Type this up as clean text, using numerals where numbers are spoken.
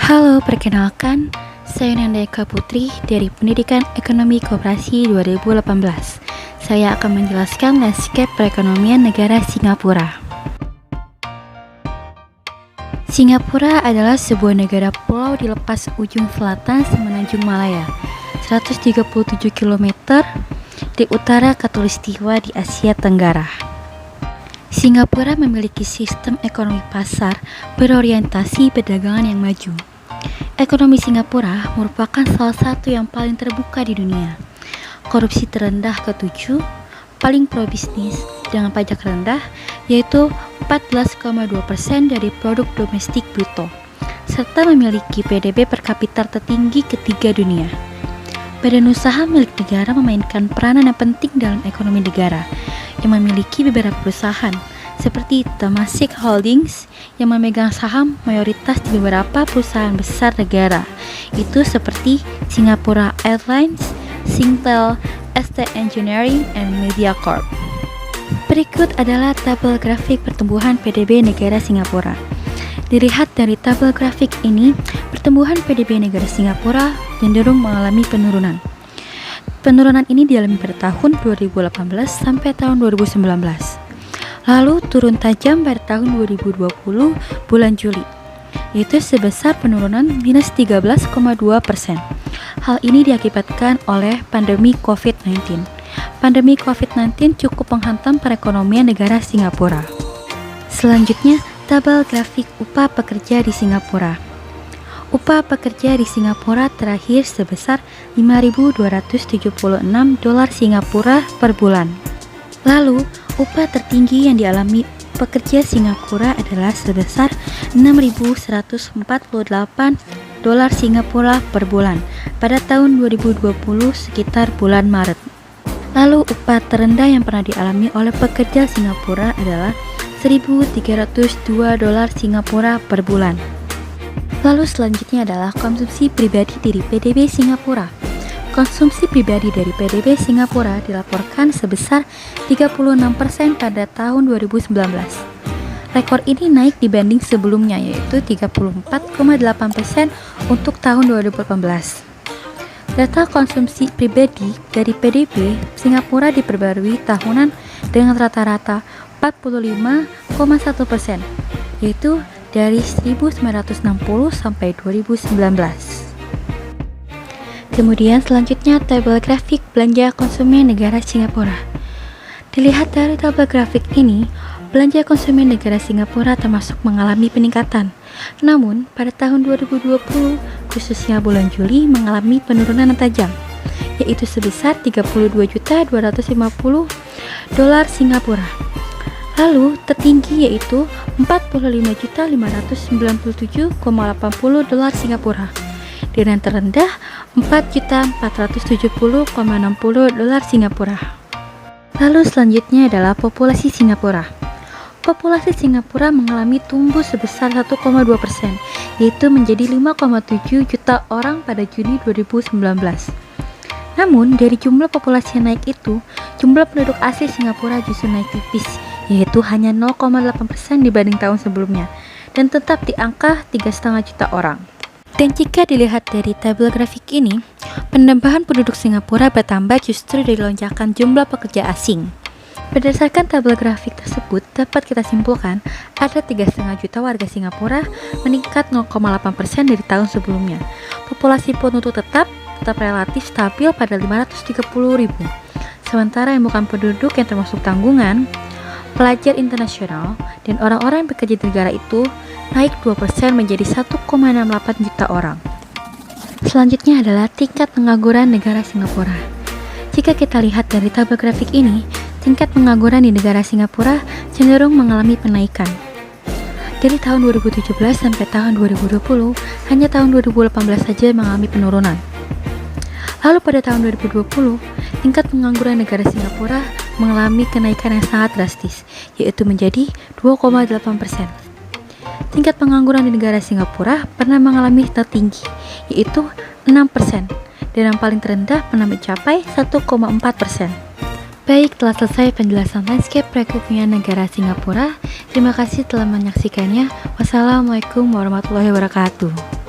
Halo, perkenalkan, saya Nanda Eka Putri dari Pendidikan Ekonomi Koperasi 2018. Saya akan menjelaskan landscape perekonomian negara Singapura. Singapura adalah sebuah negara pulau di lepas ujung selatan Semenanjung Malaya, 137 km di utara Khatulistiwa di Asia Tenggara. Singapura memiliki sistem ekonomi pasar berorientasi perdagangan yang maju. Ekonomi Singapura merupakan salah satu yang paling terbuka di dunia. Korupsi terendah ke-7, paling pro-bisnis dengan pajak rendah, yaitu 14,2% dari produk domestik bruto, serta memiliki PDB per kapita tertinggi ketiga dunia. Badan usaha milik negara memainkan peranan yang penting dalam ekonomi negara, yang memiliki beberapa perusahaan, seperti Temasek Holdings yang memegang saham mayoritas di beberapa perusahaan besar negara, itu seperti Singapore Airlines, Singtel, ST Engineering, and Mediacorp. Berikut adalah tabel grafik pertumbuhan PDB negara Singapura. Dilihat dari tabel grafik ini, pertumbuhan PDB negara Singapura cenderung mengalami penurunan. Penurunan ini dialami pada tahun 2018 sampai tahun 2019. Lalu turun tajam pada tahun 2020 bulan Juli, yaitu sebesar penurunan minus 13,2%. Hal ini diakibatkan oleh pandemi COVID-19. Pandemi COVID-19 cukup menghantam perekonomian negara Singapura. Selanjutnya, tabel grafik upah pekerja di Singapura. Upah pekerja di Singapura terakhir sebesar 5.276 dolar Singapura per bulan. Lalu, upah tertinggi yang dialami pekerja Singapura adalah sebesar 6.148 dolar Singapura per bulan pada tahun 2020 sekitar bulan Maret. Lalu upah terendah yang pernah dialami oleh pekerja Singapura adalah 1.302 dolar Singapura per bulan. Lalu selanjutnya adalah konsumsi pribadi dari PDB Singapura. Konsumsi pribadi dari PDB Singapura dilaporkan sebesar 36% pada tahun 2019. Rekor ini naik dibanding sebelumnya, yaitu 34,8% untuk tahun 2018. Data konsumsi pribadi dari PDB Singapura diperbarui tahunan dengan rata-rata 45,1%, yaitu dari 1960 sampai 2019. Kemudian selanjutnya tabel grafik belanja konsumen negara Singapura. Dilihat dari tabel grafik ini, belanja konsumen negara Singapura termasuk mengalami peningkatan. Namun, pada tahun 2020, khususnya bulan Juli mengalami penurunan yang tajam, yaitu sebesar 32.250 dolar Singapura. Lalu, tertinggi yaitu 45.597,80 dolar Singapura. Dan yang terendah 4.470,60 dolar Singapura. Lalu selanjutnya adalah populasi Singapura. Populasi Singapura mengalami tumbuh sebesar 1,2%, yaitu menjadi 5,7 juta orang pada Juni 2019. Namun, dari jumlah populasi yang naik itu, jumlah penduduk asli Singapura justru naik tipis, yaitu hanya 0,8% dibanding tahun sebelumnya, dan tetap di angka 3,5 juta orang. Dan jika dilihat dari tabel grafik ini, penambahan penduduk Singapura bertambah justru dari lonjakan jumlah pekerja asing. Berdasarkan tabel grafik tersebut, dapat kita simpulkan ada 3,5 juta warga Singapura meningkat 0,8% dari tahun sebelumnya. Populasi penduduk tetap relatif stabil pada 530.000. Sementara yang bukan penduduk yang termasuk tanggungan, pelajar internasional, dan orang-orang yang bekerja di negara itu naik 2% menjadi 1,68 juta orang. Selanjutnya adalah tingkat pengangguran negara Singapura. Jika kita lihat dari tabel grafik ini, tingkat pengangguran di negara Singapura cenderung mengalami penaikan. Dari tahun 2017 sampai tahun 2020, hanya tahun 2018 saja mengalami penurunan. Lalu pada tahun 2020, tingkat pengangguran negara Singapura mengalami kenaikan yang sangat drastis, yaitu menjadi 2,8%. Tingkat pengangguran di negara Singapura pernah mengalami tertinggi, yaitu 6%, dan yang paling terendah pernah mencapai 1,4%. Baik, telah selesai penjelasan landscape perekonomian negara Singapura. Terima kasih telah menyaksikannya. Wassalamualaikum warahmatullahi wabarakatuh.